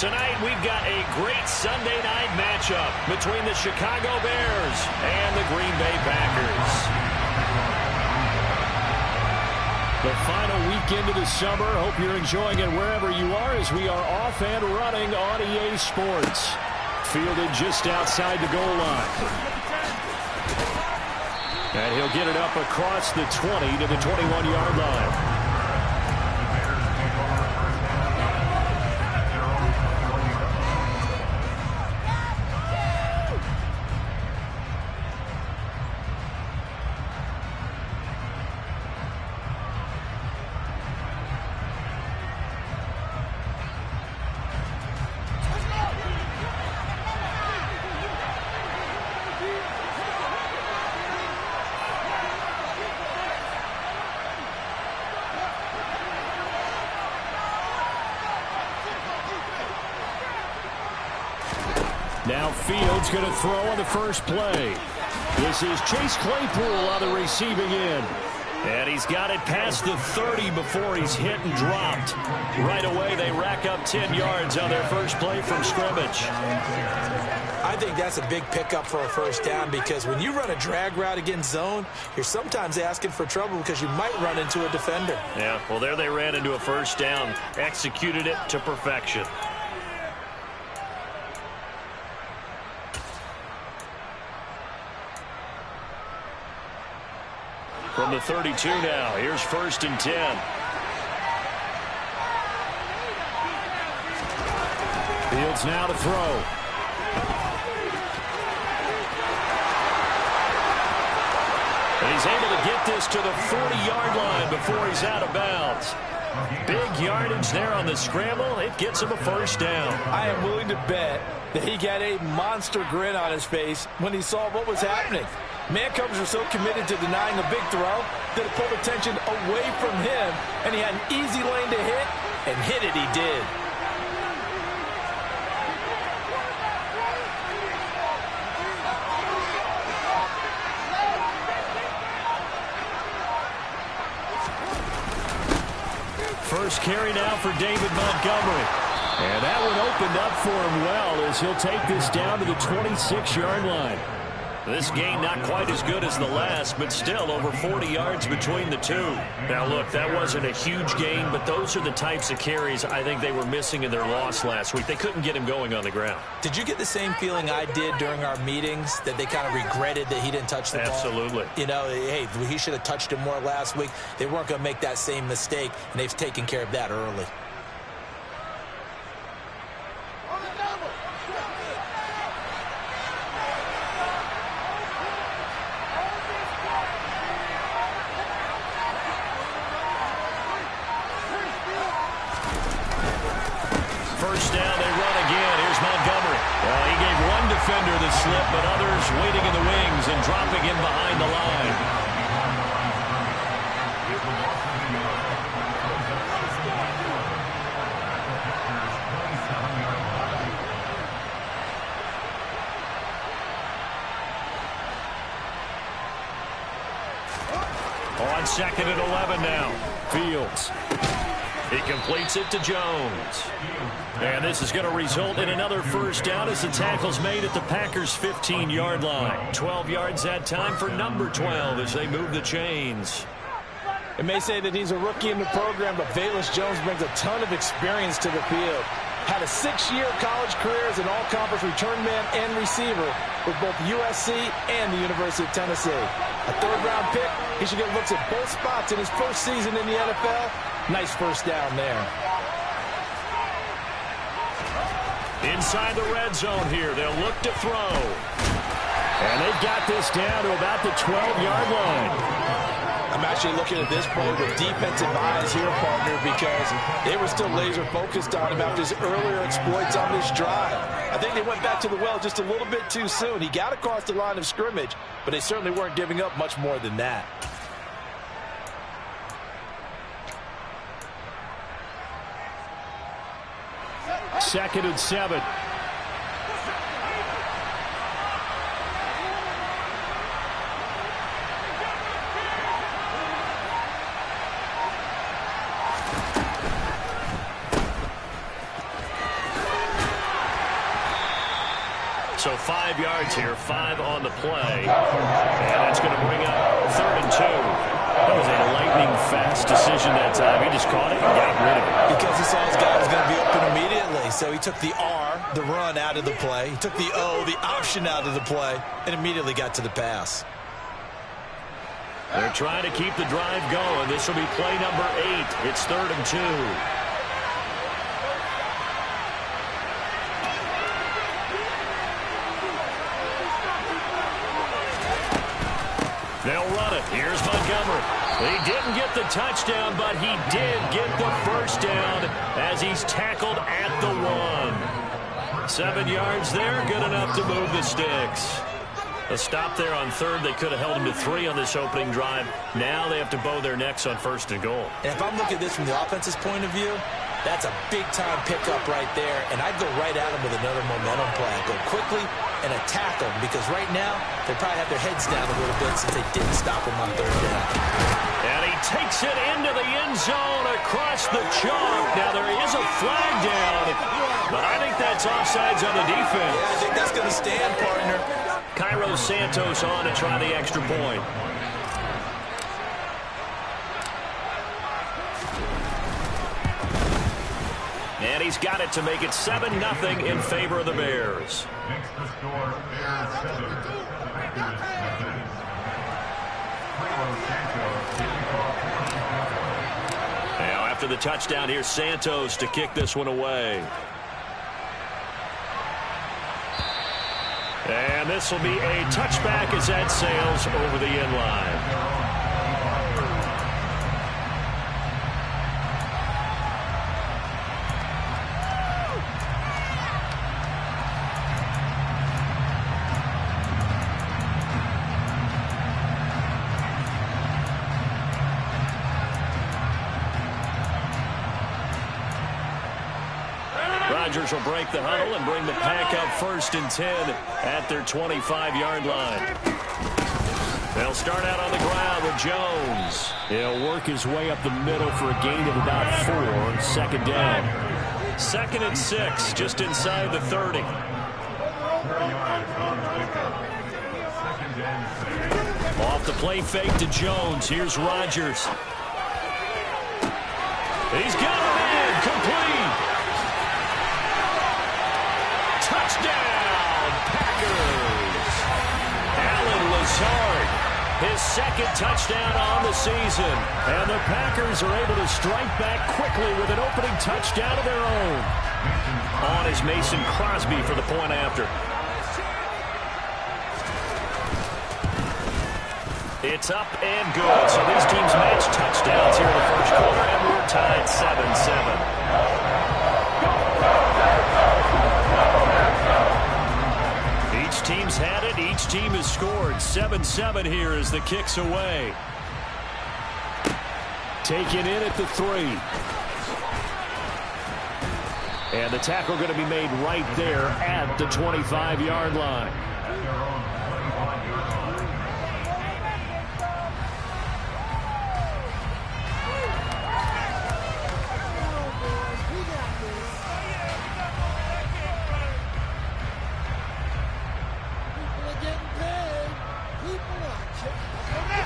Tonight, we've got a great Sunday night matchup between the Chicago Bears and the Green Bay Packers. The final weekend of the summer. Hope you're enjoying it wherever you are as we are off and running on EA Sports. Fielded just outside the goal line. And he'll get it up across the 20 to the 21-yard line. Now Fields going to throw on the first play. This is Chase Claypool on the receiving end. And he's got it past the 30 before he's hit and dropped. Right away, they rack up 10 yards on their first play from scrimmage. I think that's a big pickup for a first down because when you run a drag route against zone, you're sometimes asking for trouble because you might run into a defender. Yeah, well, there they ran into a first down, executed it to perfection. From the 32 now, here's 1st and 10. Fields now to throw. And he's able to get this to the 40-yard line before he's out of bounds. Big yardage there on the scramble. It gets him a first down. I am willing to bet that he got a monster grin on his face when he saw what was happening. Man-coverage were so committed to denying a big throw that it pulled attention away from him, and he had an easy lane to hit, and hit it he did. First carry now for David Montgomery. And that one opened up for him well as he'll take this down to the 26-yard line. This gain not quite as good as the last, but still over 40 yards between the two. Now, look, that wasn't a huge gain, but those are the types of carries I think they were missing in their loss last week. They couldn't get him going on the ground. Did you get the same feeling I did during our meetings, that they kind of regretted that he didn't touch the ball? Absolutely. You know, hey, he should have touched it more last week. They weren't going to make that same mistake, and they've taken care of that early. First down, they run again. Here's Montgomery. Well, he gave one defender the slip, but others waiting in the wings and dropping him behind the line. On 2nd and 11 now. Fields. He completes it to Jones. And this is going to result in another first down as the tackle's made at the Packers' 15-yard line. 12 yards that time for number 12 as they move the chains. It may say that he's a rookie in the program, but Velus Jones brings a ton of experience to the field. Had a 6-year college career as an all-conference return man and receiver with both USC and the University of Tennessee. A 3rd-round pick, he should get looks at both spots in his first season in the NFL. Nice first down there. Inside the red zone here, they'll look to throw. And they've got this down to about the 12-yard line. I'm actually looking at this play with defensive eyes here, partner, because they were still laser focused on him after his earlier exploits on this drive. I think they went back to the well just a little bit too soon. He got across the line of scrimmage, but they certainly weren't giving up much more than that. Second and 7. So 5 yards here, 5 on the play. And that's going to bring up 3rd and 2. That was a lightning-fast decision that time. He just caught it and got rid of it. Because he saw his guy was going to be open immediately. So he took the R, the run, out of the play. He took the O, the option, out of the play, and immediately got to the pass. They're trying to keep the drive going. This will be play number 8. It's 3rd and 2. They'll run it. Here's Montgomery. He didn't get the touchdown, but he did get the first down as he's tackled at the 1. 7 yards there, good enough to move the sticks. A stop there on 3rd. They could have held him to 3 on this opening drive. Now they have to bow their necks on 1st and goal. And if I'm looking at this from the offense's point of view, that's a big-time pickup right there, and I'd go right at him with another momentum play. I'd go quickly and attack them, because right now they probably have their heads down a little bit since they didn't stop him on 3rd down. And he takes it into the end zone across the chalk. Now there is a flag down, but I think that's offsides on the defense. Yeah, I think that's going to stand, partner. Cairo Santos on to try the extra point. And he's got it to make it 7-0 in favor of the Bears. Makes the score Bears 7. Now after the touchdown, here's Santos to kick this one away. And this will be a touchback as that sails over the end line. Rodgers will break the huddle and bring the pack up 1st and 10 at their 25-yard line. They'll start out on the ground with Jones. He'll work his way up the middle for a gain of about 4. 2nd down. 2nd and 6, just inside the 30. Off the play fake to Jones. Here's Rodgers. He's got him in. Complete. Touchdown, Packers. Allen Lazard, his 2nd touchdown on the season. And the Packers are able to strike back quickly with an opening touchdown of their own. On is Mason Crosby for the point after. It's up and good. So these teams match touchdowns here in the 1st quarter, and we're tied 7-7. Each team's had it. Each team has scored. 7-7 here as the kick's away. Taken in at the 3. And the tackle going to be made right there at the 25-yard line.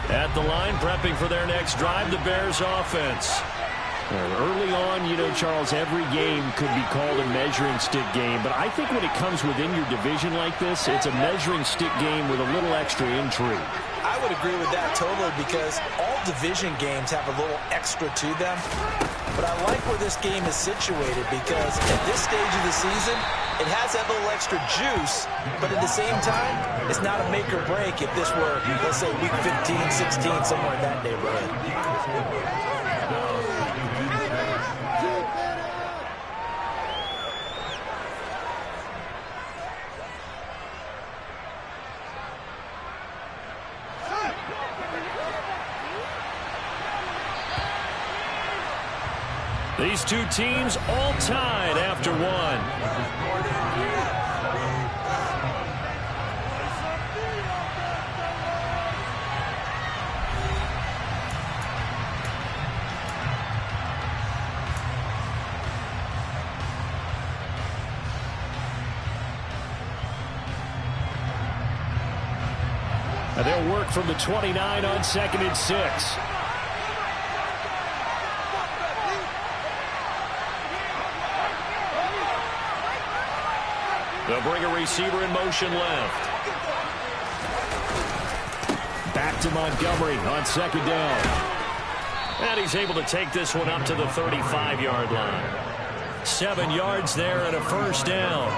At the line, prepping for their next drive, the Bears offense. Early on, you know, Charles, every game could be called a measuring stick game. But I think when it comes within your division like this, it's a measuring stick game with a little extra intrigue. I would agree with that totally, because all division games have a little extra to them. But I like where this game is situated, because at this stage of the season, it has that little extra juice, but at the same time, it's not a make or break if this were, let's say, week 15, 16, somewhere in that neighborhood. These two teams all tied after one. And they'll work from the 29 on 2nd and 6. They'll bring a receiver in motion left. Back to Montgomery on 2nd down. And he's able to take this one up to the 35-yard line. 7 yards there and a first down.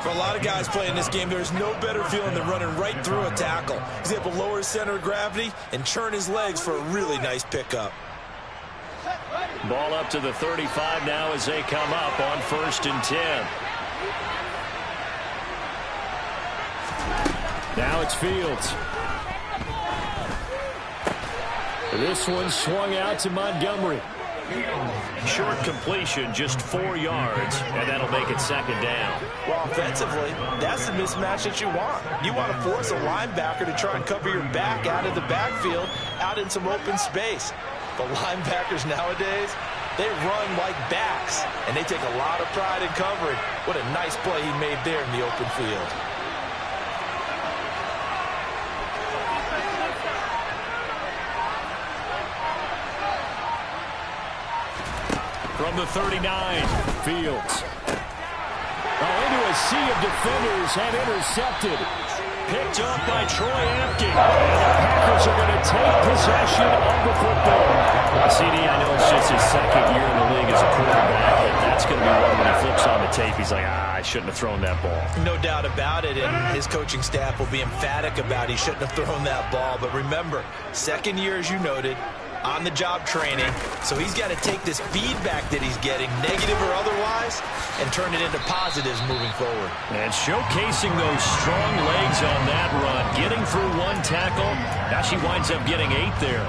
For a lot of guys playing this game, there's no better feeling than running right through a tackle. He's able to lower his center of gravity and churn his legs for a really nice pickup. Ball up to the 35 now as they come up on 1st and 10. Now it's Fields. This one swung out to Montgomery. Short completion, just 4 yards, and that'll make it 2nd down. Well, offensively, that's the mismatch that you want. You want to force a linebacker to try and cover your back out of the backfield, out in some open space. The linebackers nowadays, they run like backs, and they take a lot of pride in covering. What a nice play he made there in the open field. From the 39, Fields. Into a sea of defenders and intercepted. Picked off by Troy Apke. And the Packers are going to take possession of the football. CD, I know it's just his 2nd year in the league as a quarterback, but that's going to be one when he flips on the tape. He's like, I shouldn't have thrown that ball. No doubt about it, and his coaching staff will be emphatic about he shouldn't have thrown that ball. But remember, 2nd year, as you noted, on-the-job training, so he's got to take this feedback that he's getting, negative or otherwise, and turn it into positives moving forward. And showcasing those strong legs on that run, getting through 1 tackle. Now she winds up getting 8 there.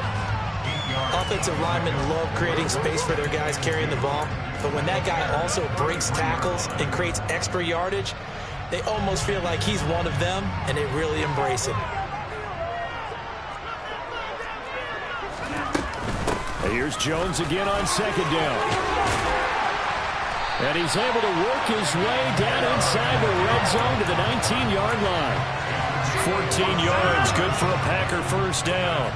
Offensive linemen love creating space for their guys carrying the ball, but when that guy also breaks tackles and creates extra yardage, they almost feel like he's one of them, and they really embrace it. Here's Jones again on 2nd down. And he's able to work his way down inside the red zone to the 19-yard line. 14 yards, good for a Packer first down.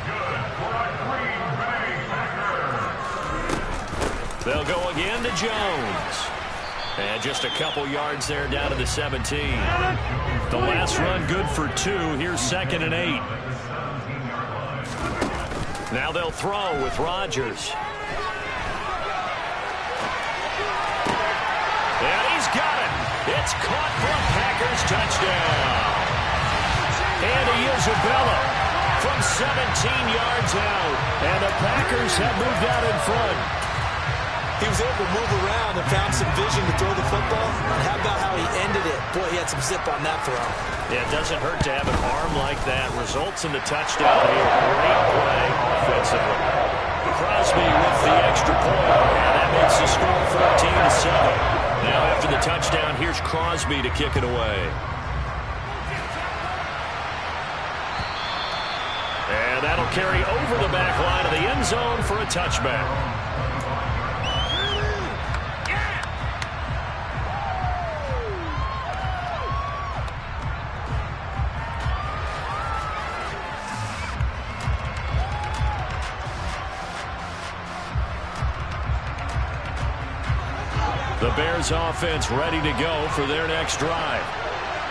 They'll go again to Jones. And just a couple yards there down to the 17. The last run good for 2. Here's 2nd and 8. Now they'll throw with Rodgers. And he's got it. It's caught for a Packers touchdown. Andy Isabella from 17 yards out. And the Packers have moved out in front. He was able to move around and found some vision to throw the football. And how about how he ended it? Boy, he had some zip on that throw. Yeah, it doesn't hurt to have an arm like that. Results in the touchdown here. Great play offensively. Crosby with the extra point. And that makes the score 14-7. Now after the touchdown, here's Crosby to kick it away. And that'll carry over the back line of the end zone for a touchback. The Bears offense ready to go for their next drive.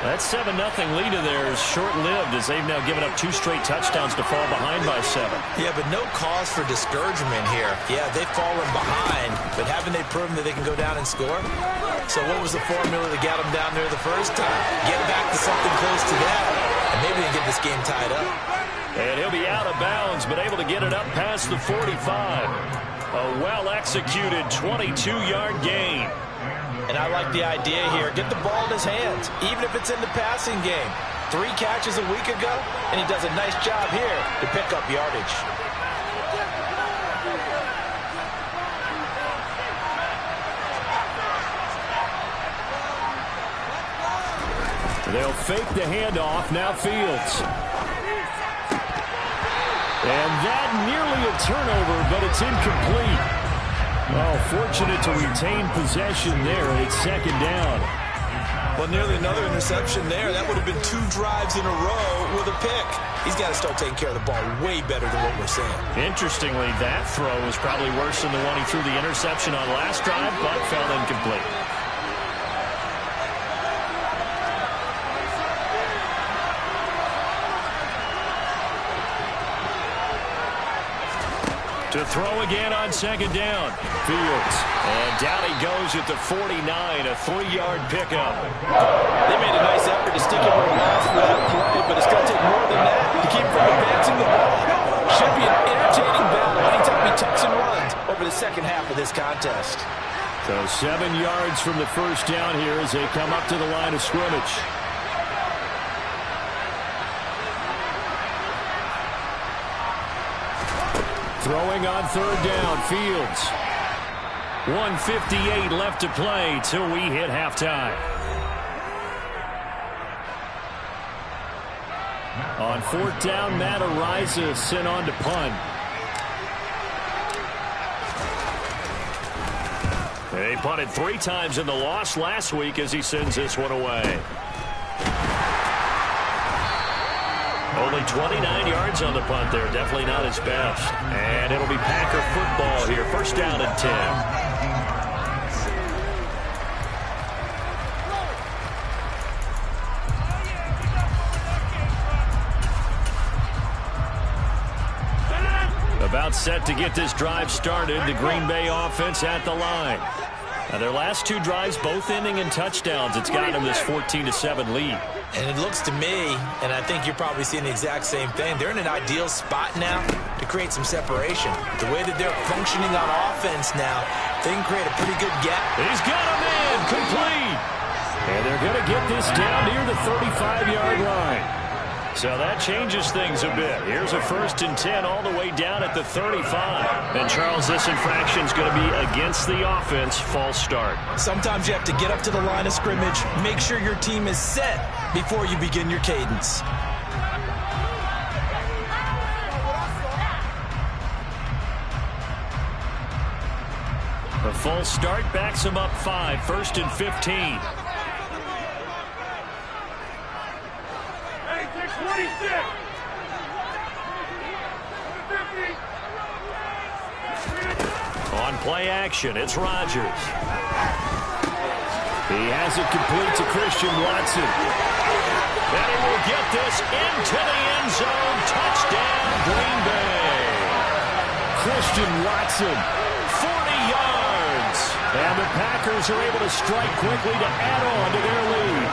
That 7-0 lead of theirs short-lived as they've now given up 2 straight touchdowns to fall behind by 7. Yeah, but no cause for discouragement here. Yeah, they've fallen behind, but haven't they proven that they can go down and score? So what was the formula that got them down there the first time? Get back to something close to that, and maybe they can get this game tied up. And he'll be out of bounds, but able to get it up past the 45. A well-executed 22-yard gain. And I like the idea here. Get the ball in his hands, even if it's in the passing game. 3 catches a week ago, and he does a nice job here to pick up yardage. They'll fake the handoff. Now Fields. And that nearly a turnover, but it's incomplete. Oh, fortunate to retain possession there. It's 2nd down. Well, nearly another interception there. That would have been 2 drives in a row with a pick. He's got to start taking care of the ball way better than what we're seeing. Interestingly, that throw was probably worse than the one he threw the interception on last drive, but fell incomplete. To throw again on second down. Fields. And down he goes at the 49, a 3-yard pickup. They made a nice effort to stick him on last for that play, but it's going to take more than that to keep him from advancing the ball. Should be an entertaining battle anytime he tucks and runs over the second half of this contest. So 7 yards from the first down here as they come up to the line of scrimmage. Throwing on third down, Fields. 1:58 left to play till we hit halftime. On fourth down, Matt Araiza sent on to punt. They punted 3 times in the loss last week as he sends this one away. Only 29 yards on the punt there. Definitely not his best. And it'll be Packer football here. First down and 10. About set to get this drive started. The Green Bay offense at the line. Now their last 2 drives both ending in touchdowns. It's got them this 14-7 lead. And it looks to me, and I think you're probably seeing the exact same thing, they're in an ideal spot now to create some separation. The way that they're functioning on offense now, they can create a pretty good gap. He's got a man complete. And they're going to get this down near the 35-yard line. So that changes things a bit. Here's a 1st and 10 all the way down at the 35. And, Charles, this infraction's going to be against the offense. False start. Sometimes you have to get up to the line of scrimmage, make sure your team is set before you begin your cadence. The false start backs him up 5, 1st and 15. On play action, it's Rodgers. He has it complete to Christian Watson. And he will get this into the end zone. Touchdown, Green Bay. Christian Watson, 40 yards. And the Packers are able to strike quickly to add on to their lead.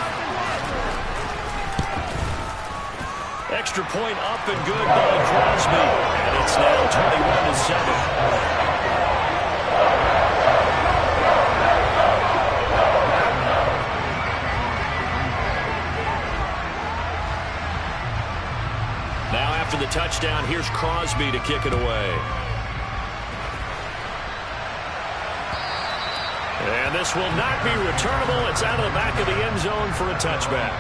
Extra point up and good by Crosby. And it's now 21-7. Now after the touchdown, here's Crosby to kick it away. And this will not be returnable. It's out of the back of the end zone for a touchback.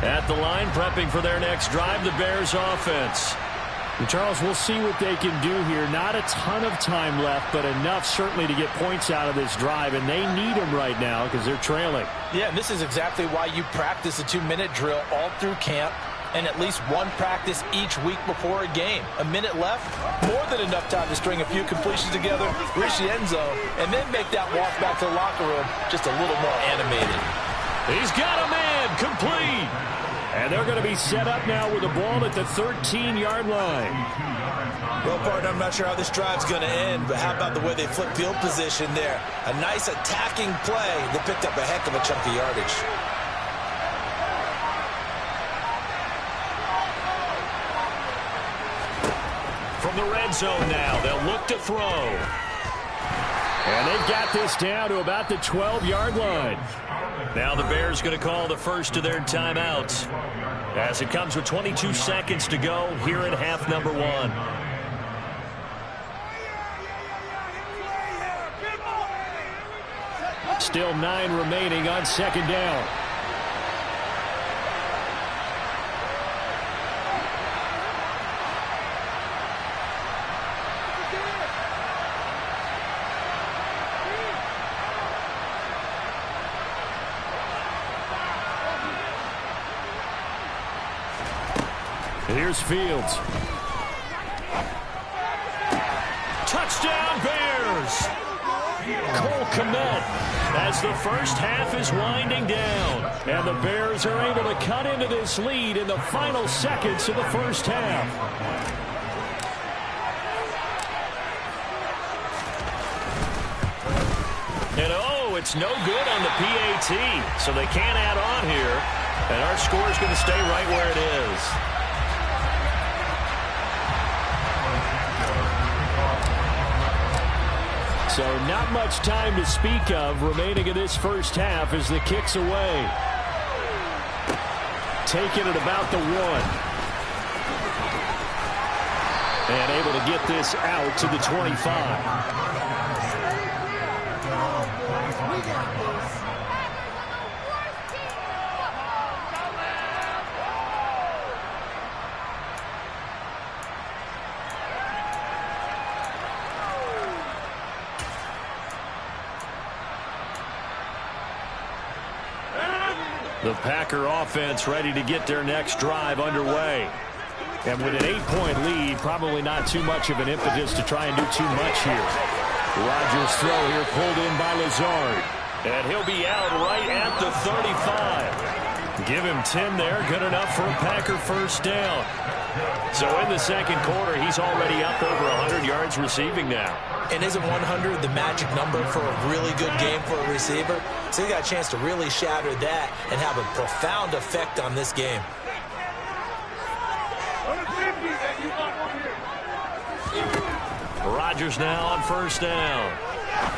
At the line, prepping for their next drive, the Bears offense. And Charles, we'll see what they can do here. Not a ton of time left, but enough certainly to get points out of this drive, and they need them right now because they're trailing. Yeah, and this is exactly why you practice a 2-minute drill all through camp and at least one practice each week before a game. A minute left, more than enough time to string a few completions together, reach the end zone, and then make that walk back to the locker room just a little more animated. He's got a man complete. And they're going to be set up now with the ball at the 13-yard line. Well, partner, I'm not sure how this drive's going to end, but how about the way they flip field position there? A nice attacking play that picked up a heck of a chunk of yardage. From the red zone now, they'll look to throw. And they've got this down to about the 12-yard line. Now the Bears going to call the first of their timeouts as it comes with 22 seconds to go here in half number 1. Still 9 remaining on second down. Here's Fields. Touchdown Bears! Cole Kmet as the first half is winding down. And the Bears are able to cut into this lead in the final seconds of the first half. And oh, it's no good on the PAT. So they can't add on here. And our score is going to stay right where it is. So not much time to speak of remaining in this first half as the kick's away. Taking it about the 1. And able to get this out to the 25. The Packer offense ready to get their next drive underway. And with an 8-point lead, probably not too much of an impetus to try and do too much here. Rodgers' throw here pulled in by Lazard. And he'll be out right at the 35. Give him 10 there, good enough for a Packer first down. So in the second quarter, he's already up over 100 yards receiving now. And isn't 100 the magic number for a really good game for a receiver? So he got a chance to really shatter that and have a profound effect on this game. Rodgers now on first down.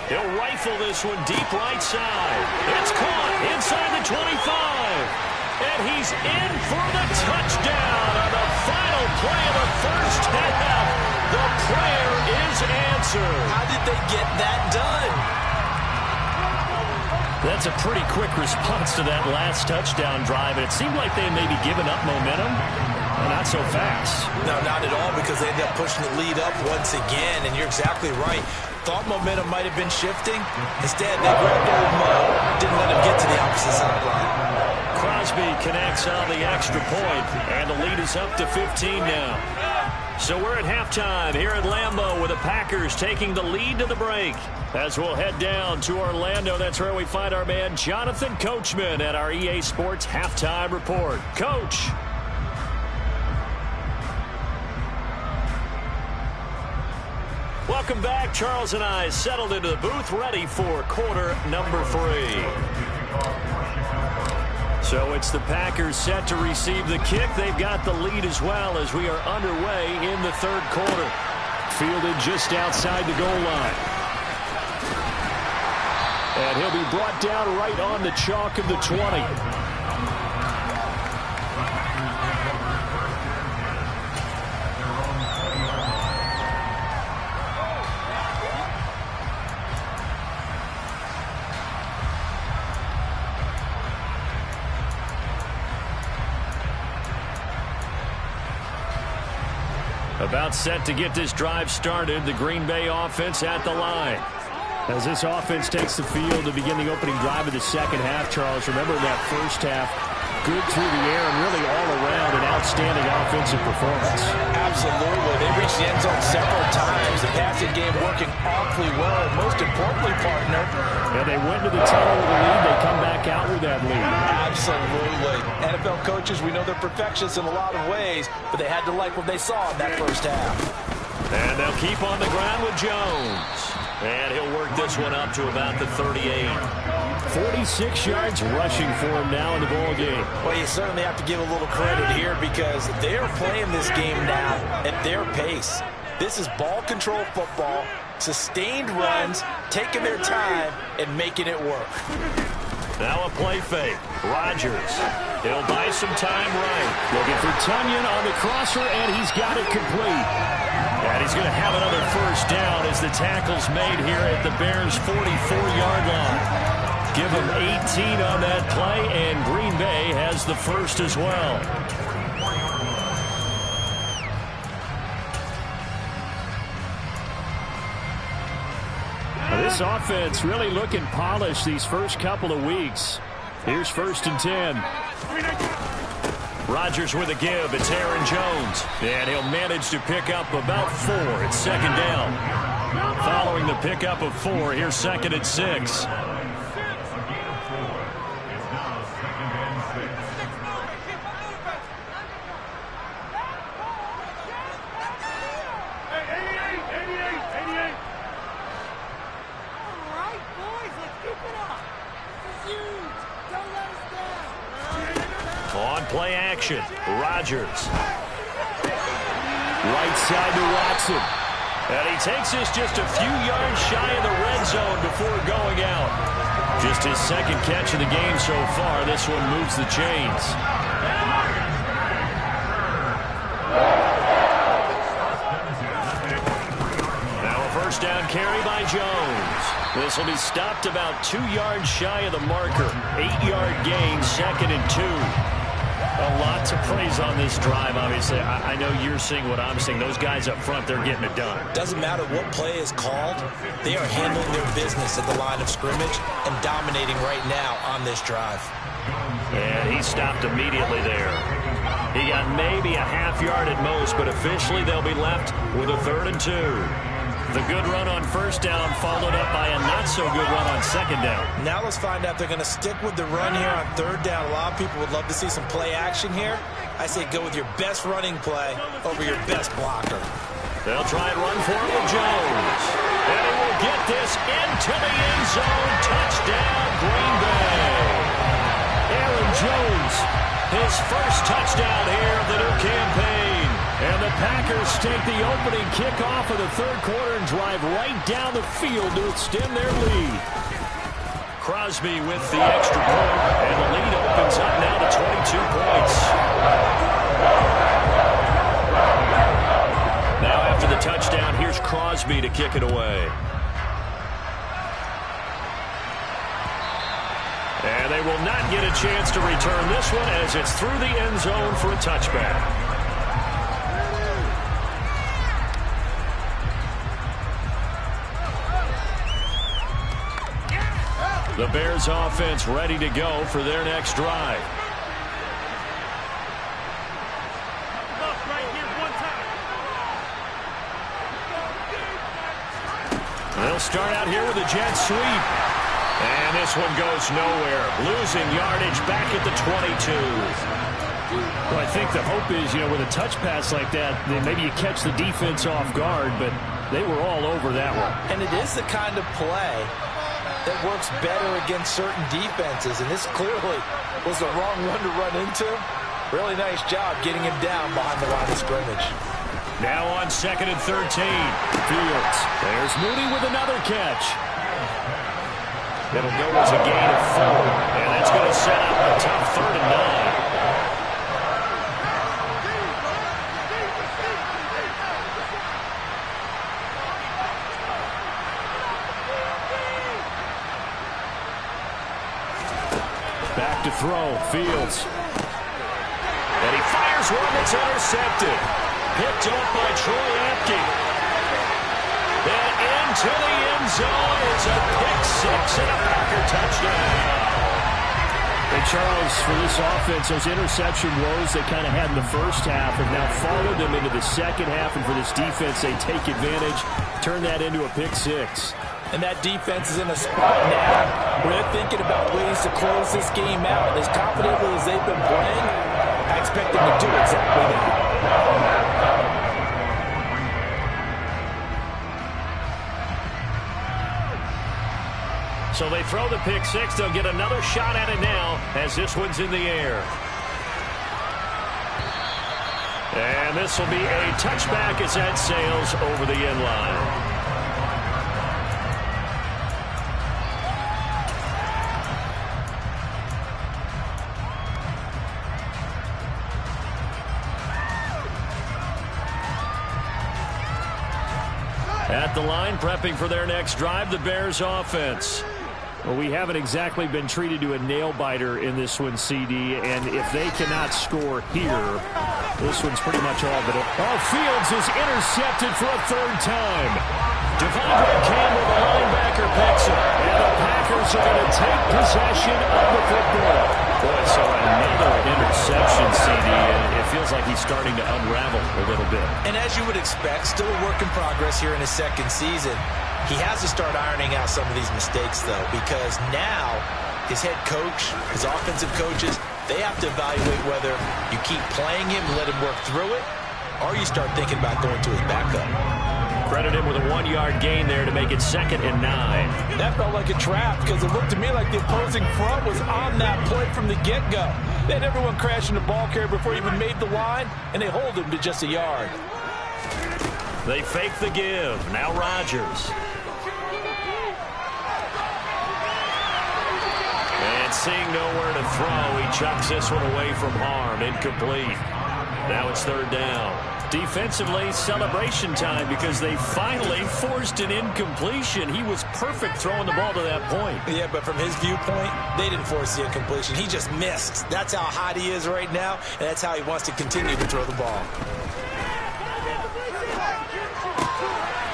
He'll rifle this one deep right side. It's caught inside the 25. And he's in for the touchdown on the final play of the first half. The prayer is answered. How did they get that done? That's a pretty quick response to that last touchdown drive. It seemed like they may be giving up momentum. Not so fast. No, not at all, because they ended up pushing the lead up once again, and you're exactly right. Thought momentum might have been shifting. Instead, they grabbed old Mo, didn't let him get to the opposite sideline. Crosby connects on the extra point, and the lead is up to 15 now. So we're at halftime here at Lambeau with the Packers taking the lead to the break. As we'll head down to Orlando, that's where we find our man Jonathan Coachman at our EA Sports Halftime Report. Coach. Welcome back. Charles and I settled into the booth, ready for quarter number 3. So it's the Packers set to receive the kick. They've got the lead as well as we are underway in the third quarter. Fielded just outside the goal line. And he'll be brought down right on the chalk of the 20. About set to get this drive started. The Green Bay offense at the line. As this offense takes the field to begin the opening drive of the second half, Charles, remember that first half, good through the air and really all around an outstanding offensive performance. Absolutely. They reached the end zone several times. The passing game working awfully well. And most importantly, partner, and they went to the tunnel with a lead. They come back out with that lead. Absolutely. NFL coaches, we know they're perfectionists in a lot of ways, but they had to like what they saw in that first half. And they'll keep on the ground with Jones. And he'll work this one up to about the 38. 46 yards rushing for him now in the ball game. Well, you certainly have to give a little credit here because they are playing this game now at their pace. This is ball control football, sustained runs, taking their time, and making it work. Now a play fake. Rodgers. He'll buy some time right. Looking for Tunyon on the crosser, and he's got it complete. And he's going to have another first down as the tackle's made here at the Bears' 44-yard line. give him 18 on that play, and Green Bay has the first as well. This offense really looking polished these first couple of weeks. Here's 1st and 10. Rodgers with a give. It's Aaron Jones. And he'll manage to pick up about 4. It's 2nd down. Following the pickup of 4, here's 2nd and 6. Play action. Rodgers. Right side to Watson. And he takes this just a few yards shy of the red zone before going out. Just his 2nd catch of the game so far. This one moves the chains. Now a 1st down carry by Jones. This will be stopped about 2 yards shy of the marker. 8-yard gain, 2nd and 2. A lot to praise on this drive, obviously. I know you're seeing what I'm seeing. Those guys up front, they're getting it done. Doesn't matter what play is called. They are handling their business at the line of scrimmage and dominating right now on this drive. And he stopped immediately there. He got maybe a half yard at most, but officially they'll be left with a 3rd and 2. The good run on 1st down followed up by a not-so-good run on 2nd down. Now let's find out if they're going to stick with the run here on 3rd down. A lot of people would love to see some play action here. I say go with your best running play over your best blocker. They'll try and run for it with Jones. And he will get this into the end zone. Touchdown, Green Bay. Aaron Jones, his first touchdown here of the new campaign. And the Packers take the opening kickoff of the 3rd quarter and drive right down the field to extend their lead. Crosby with the extra point, and the lead opens up now to 22 points. Now after the touchdown, here's Crosby to kick it away. And they will not get a chance to return this one as it's through the end zone for a touchback. The Bears offense ready to go for their next drive. They'll start out here with a jet sweep. And this one goes nowhere. Losing yardage back at the 22. Well, I think the hope is, with a touch pass like that, then maybe you catch the defense off guard, but they were all over that one. And it is the kind of play that works better against certain defenses, and this clearly was the wrong one to run into. Really nice job getting him down behind the line of scrimmage. Now on 2nd and 13. Fields. There's Mooney with another catch. It'll go as a gain of 4, and that's going to set up a tough 3rd and 9. Back to throw, Fields. And he fires one that's intercepted. Picked up by Troy Apke. And into the end zone is a pick-6 and a Packer touchdown. And Charles, for this offense, those interception woes they kind of had in the first half have now followed them into the second half. And for this defense, they take advantage, turn that into a pick-6. And that defense is in a spot now where they're thinking about ways to close this game out. As confidently as they've been playing, I expect them to do exactly that. So they throw the pick-6. They'll get another shot at it now as this one's in the air. And this will be a touchback as that sails over the end line. At the line, prepping for their next drive, the Bears offense. Well, we haven't exactly been treated to a nail-biter in this one, CD, and if they cannot score here, this one's pretty much all but over. Oh, Fields is intercepted for a third time. Devondre Campbell, the linebacker, picks it, and the Packers are going to take possession of the football. Boy, so another interception, CD, and it feels like he's starting to unravel a little bit. And as you would expect, still a work in progress here in his second season. He has to start ironing out some of these mistakes, though, because now his head coach, his offensive coaches, they have to evaluate whether you keep playing him and let him work through it, or you start thinking about going to his backup. Credit him with a 1-yard gain there to make it 2nd and 9. That felt like a trap because it looked to me like the opposing front was on that play from the get-go. They had everyone crashing the ball carrier before he even made the line, and they hold him to just a yard. They fake the give. Now Rodgers. And seeing nowhere to throw, he chucks this one away from harm. Incomplete. Now it's 3rd down. Defensively, celebration time because they finally forced an incompletion. He was perfect throwing the ball to that point. Yeah, but from his viewpoint, they didn't force the incompletion. He just missed. That's how hot he is right now, and that's how he wants to continue to throw the ball.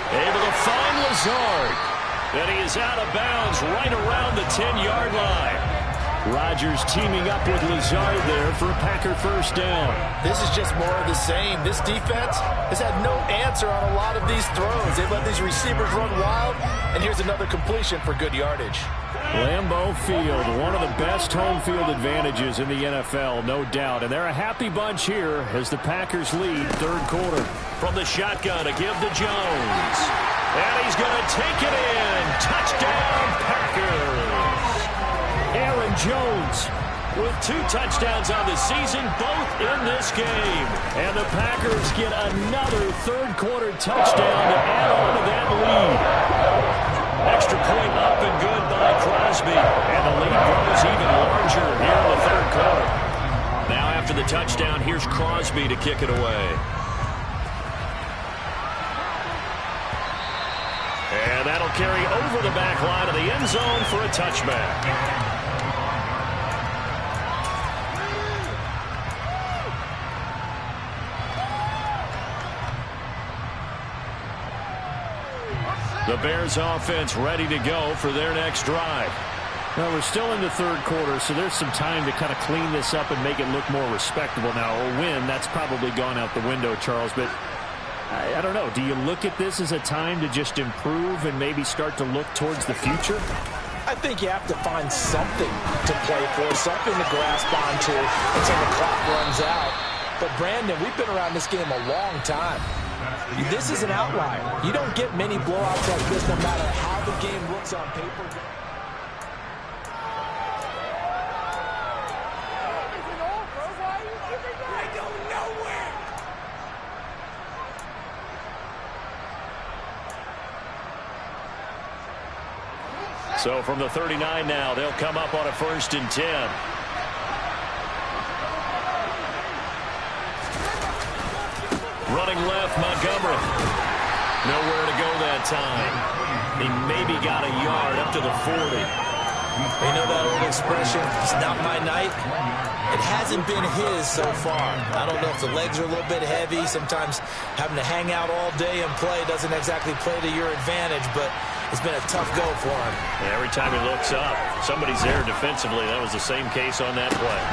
Able to find Lazard. And he is out of bounds right around the 10-yard line. Rodgers teaming up with Lazard there for a Packer first down. This is just more of the same. This defense has had no answer on a lot of these throws. They've let these receivers run wild, and here's another completion for good yardage. Lambeau Field, one of the best home field advantages in the NFL, no doubt. And they're a happy bunch here as the Packers lead 3rd quarter. From the shotgun to give to Jones. And he's going to take it in. Touchdown, Packers. Aaron Jones with 2 touchdowns on the season, both in this game. And the Packers get another 3rd quarter touchdown to add on to that lead. Extra point up and good by Crosby. And the lead grows even larger here in the 3rd quarter. Now after the touchdown, here's Crosby to kick it away. And that'll carry over the back line of the end zone for a touchback. The Bears offense ready to go for their next drive. Well, we're still in the 3rd quarter, so there's some time to kind of clean this up and make it look more respectable now. A win, that's probably gone out the window, Charles, but I don't know. Do you look at this as a time to just improve and maybe start to look towards the future? I think you have to find something to play for, something to grasp onto until the clock runs out. But, Brandon, we've been around this game a long time. This is an outlier. You don't get many blowouts like this no matter how the game looks on paper. So from the 39 now, they'll come up on a 1st and 10. Running left, Montgomery. Nowhere to go that time. He maybe got a yard up to the 40. You know that old expression, it's not my night? It hasn't been his so far. I don't know if the legs are a little bit heavy. Sometimes having to hang out all day and play doesn't exactly play to your advantage, but it's been a tough go for him. And every time he looks up, somebody's there defensively. That was the same case on that play.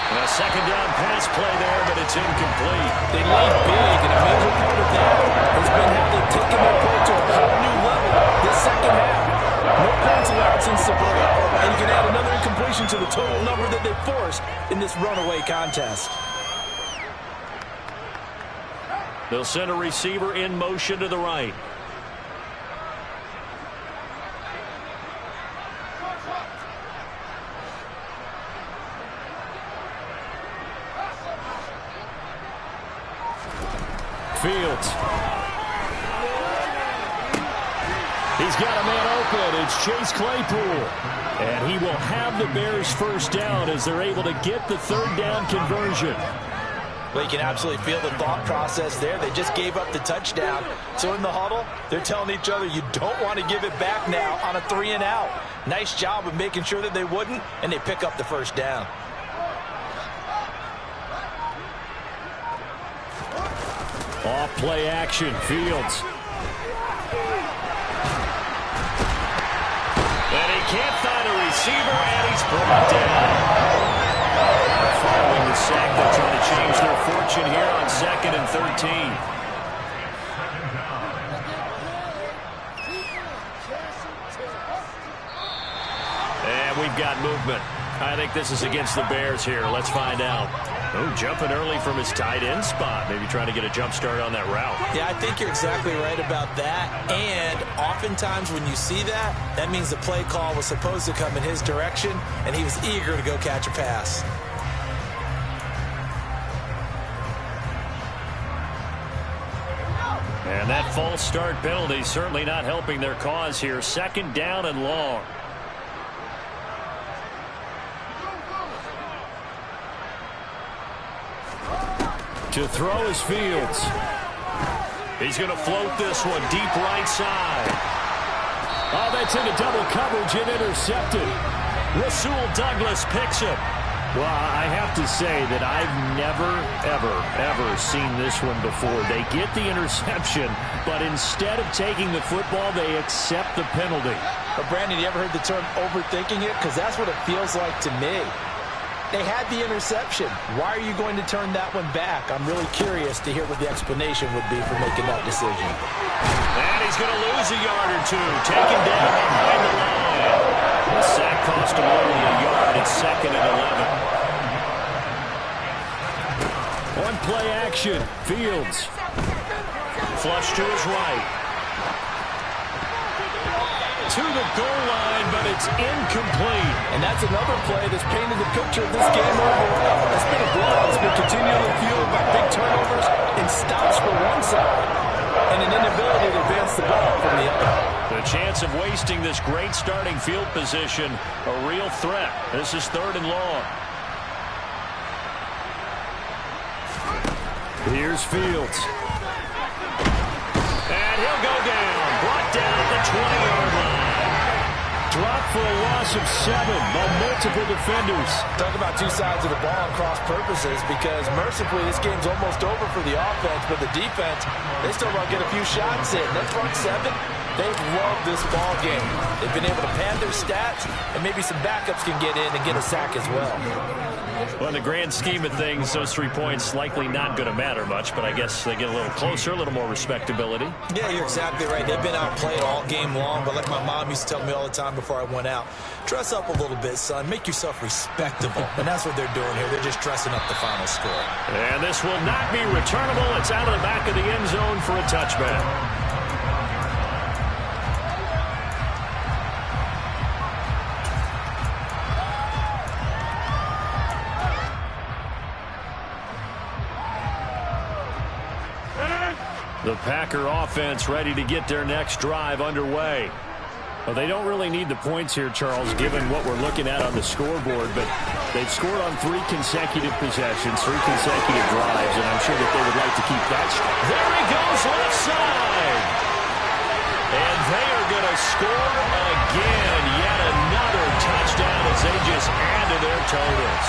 And a 2nd down pass play there, but it's incomplete. They lead big, and a major part of that has been how they've taken their play to a whole new level this 2nd half. No points allowed since the break, and you can add another incompletion to the total number that they forced in this runaway contest. They'll send a receiver in motion to the right. Fields. He's got a man open. It's Chase Claypool. And he will have the Bears first down as they're able to get the 3rd down conversion. Well, you can absolutely feel the thought process there. They just gave up the touchdown. So in the huddle, they're telling each other, you don't want to give it back now on a 3-and-out. Nice job of making sure that they wouldn't, and they pick up the first down. Off play action, Fields. And he can't find a receiver, and he's brought down. Following the sack, they're trying to change their fortune here on 2nd and 13. And we've got movement. I think this is against the Bears here. Let's find out. Oh, jumping early from his tight end spot. Maybe trying to get a jump start on that route. Yeah, I think you're exactly right about that. And oftentimes when you see that, that means the play call was supposed to come in his direction, and he was eager to go catch a pass. And that false start penalty certainly not helping their cause here. 2nd down and long. To throw is Fields. He's going to float this one deep right side. Oh, that's into double coverage and intercepted. Rasul Douglas picks it. Well, I have to say that I've never, ever seen this one before. They get the interception, but instead of taking the football, they accept the penalty. But Brandon, you ever heard the term overthinking it? Because that's what it feels like to me. They had the interception. Why are you going to turn that one back? I'm really curious to hear what the explanation would be for making that decision. And he's going to lose a yard or two. Taken down behind the line. The sack cost him only a yard. It's 2nd and 11. On play action, Fields. Flush to his right. To the goal line, but it's incomplete. And that's another play that's painted the picture of this game overall. It's been a blowout. It's been continually fueled by big turnovers and stops for one side and an inability to advance the ball from the other. The chance of wasting this great starting field position, a real threat. This is 3rd and long. Here's Fields. And he'll go down. Brought down at the 20-yard line. Dropped for a loss of 7 by multiple defenders. Talk about two sides of the ball and cross purposes, because mercifully this game's almost over for the offense, but the defense, they still want to get a few shots in. That front 7, they've loved this ball game. They've been able to pad their stats, and maybe some backups can get in and get a sack as well. Well, in the grand scheme of things, those 3 points likely not going to matter much, but I guess they get a little closer, a little more respectability. Yeah, you're exactly right. They've been outplayed all game long, but like my mom used to tell me all the time before I went out, dress up a little bit, son. Make yourself respectable. And that's what they're doing here. They're just dressing up the final score. And this will not be returnable. It's out of the back of the end zone for a touchback. The Packer offense ready to get their next drive underway. Well, they don't really need the points here, Charles, given what we're looking at on the scoreboard, but they've scored on 3 consecutive possessions, 3 consecutive drives, and I'm sure that they would like to keep that strong. There he goes, left side! And they are going to score again. Yet another touchdown as they just add to their totals.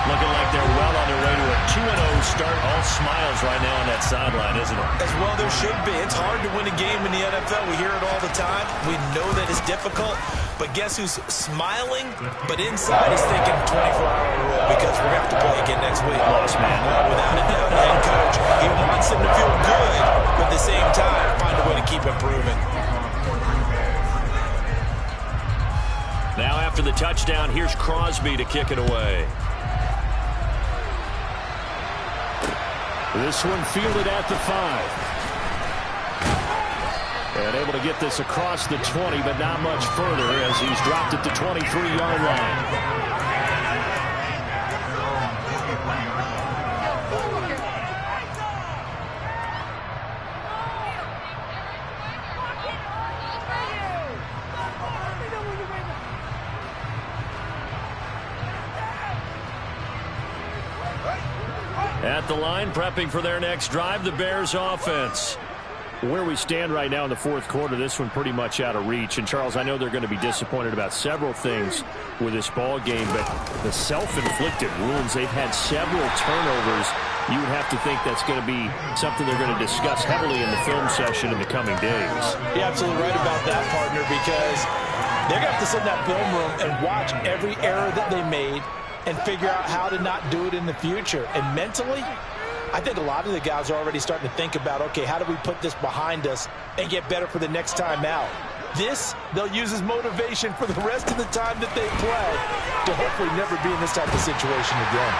Looking like they're well on their way to a 2-0 start. All smiles right now on that sideline, isn't it? As well there should be. It's hard to win a game in the NFL. We hear it all the time. We know that it's difficult. But guess who's smiling? But inside he's thinking 24-hour rule, because we're going to have to play again next week. Lost man. Without a doubt, the head coach, he wants them to feel good, but at the same time, find a way to keep improving. Now after the touchdown, here's Crosby to kick it away. This one fielded at the 5. And able to get this across the 20, but not much further as he's dropped it to 23-yard line. At the line, prepping for their next drive, the Bears offense. Where we stand right now in the fourth quarter, this one pretty much out of reach. And, Charles, I know they're going to be disappointed about several things with this ball game, but the self-inflicted wounds, they've had several turnovers. You would have to think that's going to be something they're going to discuss heavily in the film session in the coming days. You're absolutely right about that, partner, because they're going to have to sit in that film room and watch every error that they made and figure out how to not do it in the future. And mentally, I think a lot of the guys are already starting to think about, okay, how do we put this behind us and get better for the next time out? This, they'll use as motivation for the rest of the time that they play to hopefully never be in this type of situation again.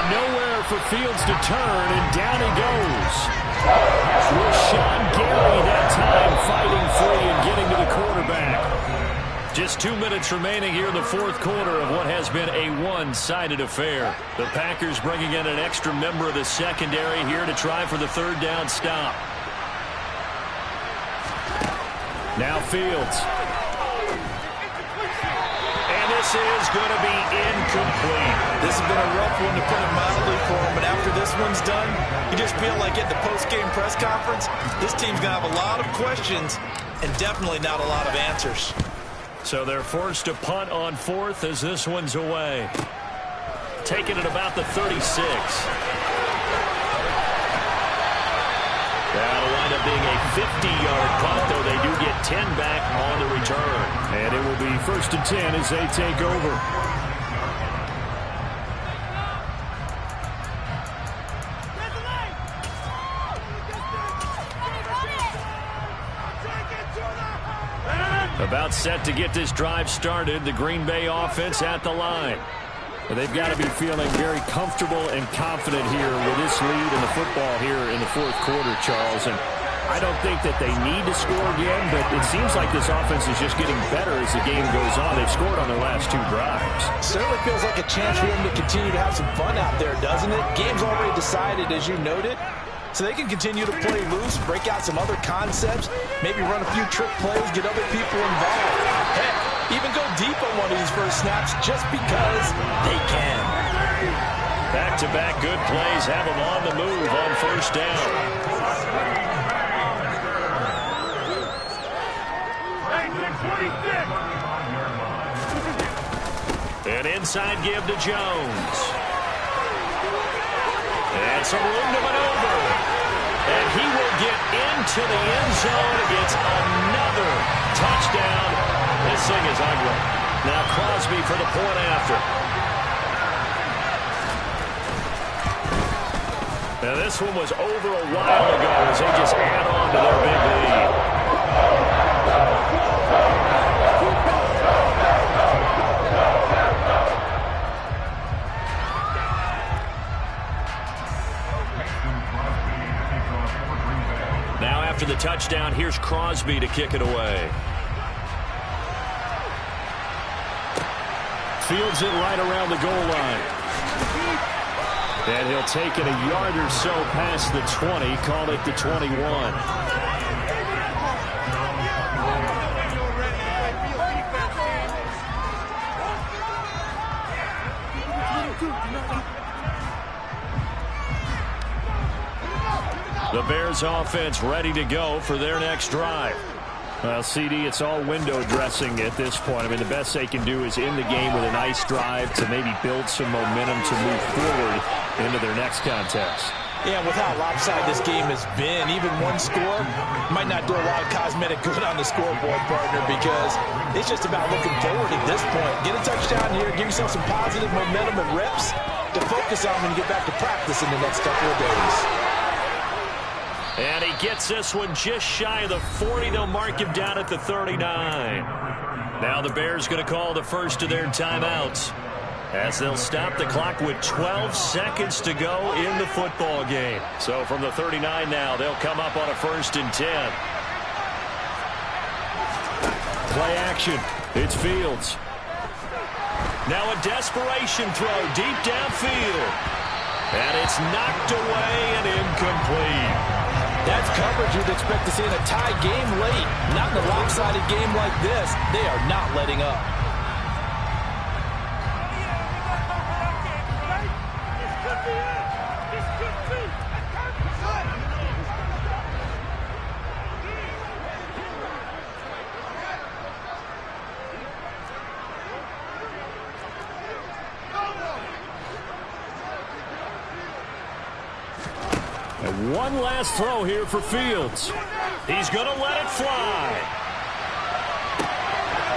Nowhere for Fields to turn, and down he goes. Rashawn Gary that time fighting free and getting to the quarterback. Just 2 minutes remaining here in the fourth quarter of what has been a one-sided affair. The Packers bringing in an extra member of the secondary here to try for the third down stop. Now Fields. And this is going to be incomplete. This has been a rough one, to put it mildly, for him. But after this one's done, you just feel like at the post-game press conference, this team's going to have a lot of questions and definitely not a lot of answers. So they're forced to punt on fourth as this one's away. Taking it about the 36. That'll wind up being a 50-yard punt, though they do get 10 back on the return. And it will be 1st and 10 as they take over. About set to get this drive started. The Green Bay offense at the line. Well, they've got to be feeling very comfortable and confident here with this lead in the football here in the fourth quarter, Charles. And I don't think that they need to score again, but it seems like this offense is just getting better as the game goes on. They've scored on their last 2 drives. Certainly feels like a chance for them to continue to have some fun out there, doesn't it? Game's already decided, as you noted. So they can continue to play loose, break out some other concepts, maybe run a few trick plays, get other people involved. Heck, even go deep on one of these first snaps just because they can. Back-to-back good plays have them on the move on first down. An inside give to Jones. And some room to maneuver. And he will get into the end zone. It's another touchdown. This thing is ugly. Now Crosby for the point after. Now this one was over a while ago as they just add on to their big lead. Now after the touchdown, here's Crosby to kick it away. Fields it right around the goal line. And he'll take it a yard or so past the 20, call it the 21. The Bears offense ready to go for their next drive. Well, CD, it's all window dressing at this point. I mean, the best they can do is end the game with a nice drive to maybe build some momentum to move forward into their next contest. Yeah, with how lopsided this game has been, even one score might not do a lot of cosmetic good on the scoreboard, partner, because it's just about looking forward at this point. Get a touchdown here, give yourself some positive momentum and reps to focus on when you get back to practice in the next couple of days. And he gets this one just shy of the 40. They'll mark him down at the 39. Now the Bears going to call the first of their timeouts as they'll stop the clock with 12 seconds to go in the football game. So from the 39 now, they'll come up on a 1st and 10. Play action. It's Fields. Now a desperation throw deep downfield. And it's knocked away and incomplete. That's coverage you'd expect to see in a tie game late. Not in a lopsided game like this. They are not letting up. one last throw here for Fields. He's going to let it fly.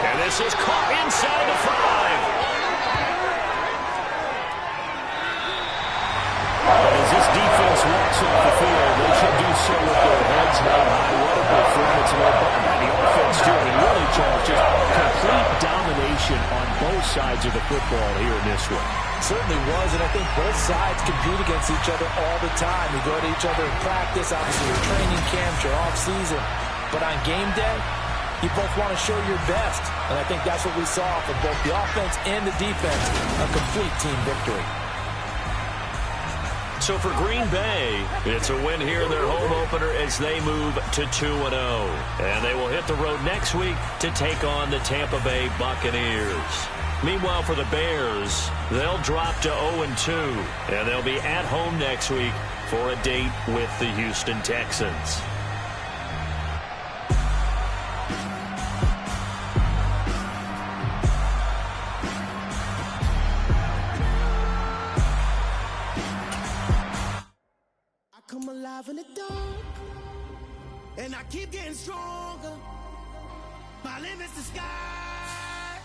And this is caught inside the 5. As this defense walks off the field, they should do so with their heads held high. What a performance led by the offense, too. And really, Charles, just complete domination on both sides of the football here in this one. Certainly was, and I think both sides compete against each other all the time. You go to each other in practice, obviously your training camps, your off-season. But on game day, you both want to show your best. And I think that's what we saw from both the offense and the defense, a complete team victory. So for Green Bay, it's a win here in their home opener as they move to 2-0. And they will hit the road next week to take on the Tampa Bay Buccaneers. Meanwhile, for the Bears, they'll drop to 0-2. And they'll be at home next week for a date with the Houston Texans. Come alive in the dark, and I keep getting stronger. My limit's the sky.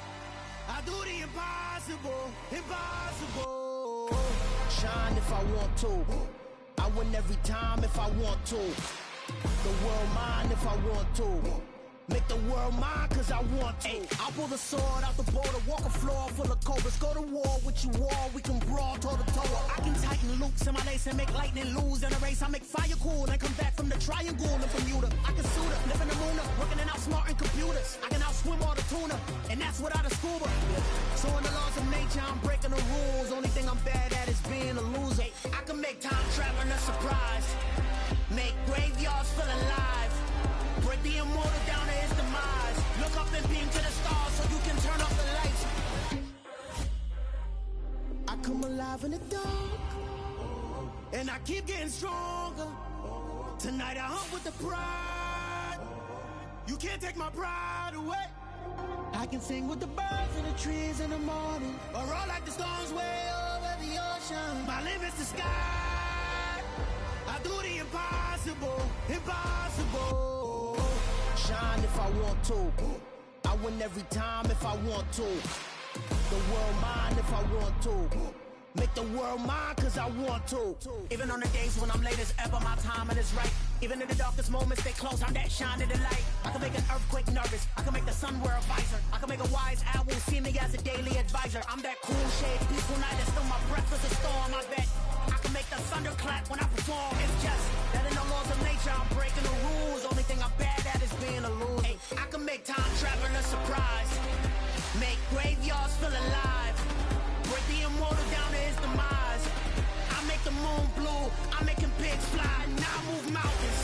I do the impossible, impossible. Shine if I want to. I win every time if I want to. The world mine if I want to. Make the world mine cause I want to. Ay, I'll pull the sword out the border, walk a floor full of cobras. Go to war with you all, we can brawl toe to toe. I can tighten loops in my lace and make lightning lose in a race. I make fire cool and come back from the triangle in Bermuda. I can suit up, live in the moon up, working and outsmarting computers. I can outswim all the tuna, and that's without a scuba. So in the laws of nature, I'm breaking the rules. Only thing I'm bad at is being a loser. I can make time traveling a surprise, make graveyards feel alive. Break the immortal down to his demise. Look up and beam to the stars so you can turn off the lights. I come alive in the dark, and I keep getting stronger. Tonight I hunt with the pride. You can't take my pride away. I can sing with the birds and the trees in the morning, or roll like the storms way over the ocean. My limit's the sky. I do the impossible, impossible. Shine if I want to. I win every time if I want to. The world mine if I want to. Make the world mine cause I want to. Even on the days when I'm late as ever, my timing is right. Even in the darkest moments, stay close, I'm that shining the light. I can make an earthquake nervous, I can make the sun wear a visor. I can make a wise owl see me as a daily advisor. I'm that cool shade, peaceful night, that's still my breath is a storm, I bet. I can make the thunder clap when I perform. It's just that in the laws of nature, I'm breaking the rules. Only thing I'm bad at is being a loser. Hey, I can make time travel a surprise, make graveyards feel alive. Break the immortal down to his demise. I make the moon blue, I'm making pigs fly, now I move mountains.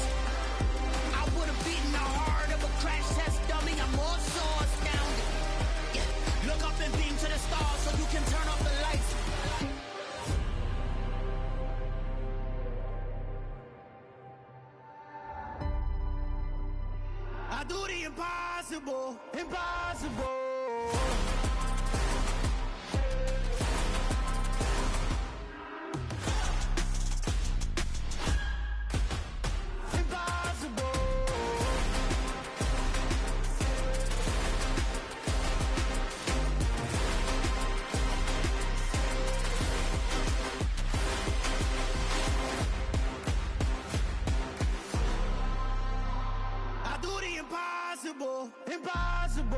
I would have beaten the heart of a crash test dummy. I'm more so astounded. Yeah. Look up and beam to the stars so you can turn off the lights. I do the impossible, impossible. Impossible, impossible.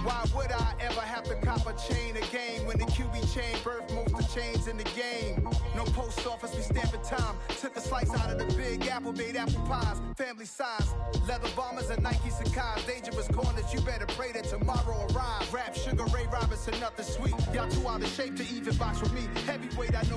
Why would I ever have to cop a chain again when the QB chain birthed most of the chains in the game? No post office, we stamping time. Took a slice out of the big apple, made apple pies, family size. Leather bombers and Nike Sacai's. Dangerous corners, you better pray that tomorrow arrives. Rap, Sugar Ray Robinson, nothing sweet. Y'all too out of shape to even box with me. Heavyweight, I know.